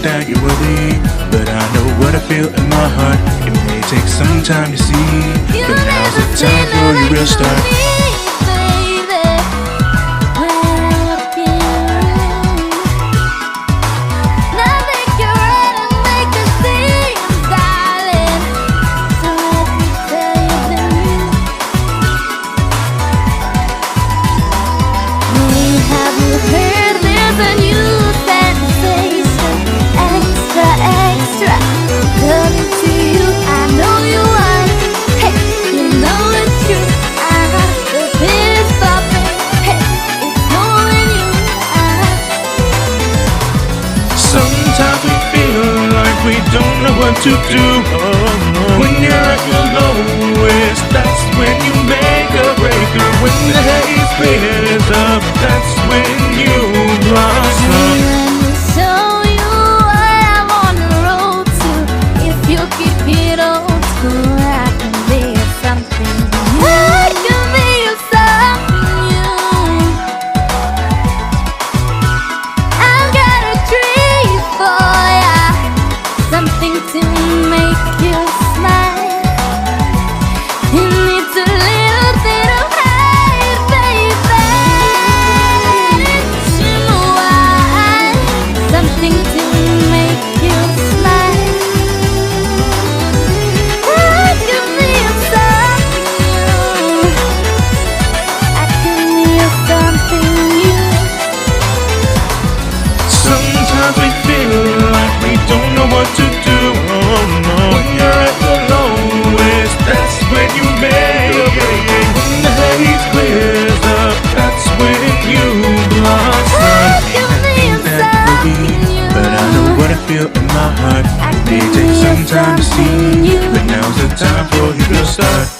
that you're worthy, but I know what I feel in my heart. It may take some time to see, but now's the time for your real start. Sometimes we feel like we don't know what to do. When you're at your lowest, that's when you make a breakthrough. When the haze clears up, that's when you blossom. Let me show you what I'm on the road to. If you keep it old school, I can be something new. I can be something new. I've got a dream for ya, something to make you smile. It needs a little bit of hate, baby. It's you why, something to make you smile. I can be something new. I can be something new. Sometimes we feel like we don't know what to do. When you're at your lowest, that's when you make a break. When the haze clears up, that's when you blossom. Ain't that boogie, but I know what I feel in my heart. May take some time to see, but now's the time for you to start.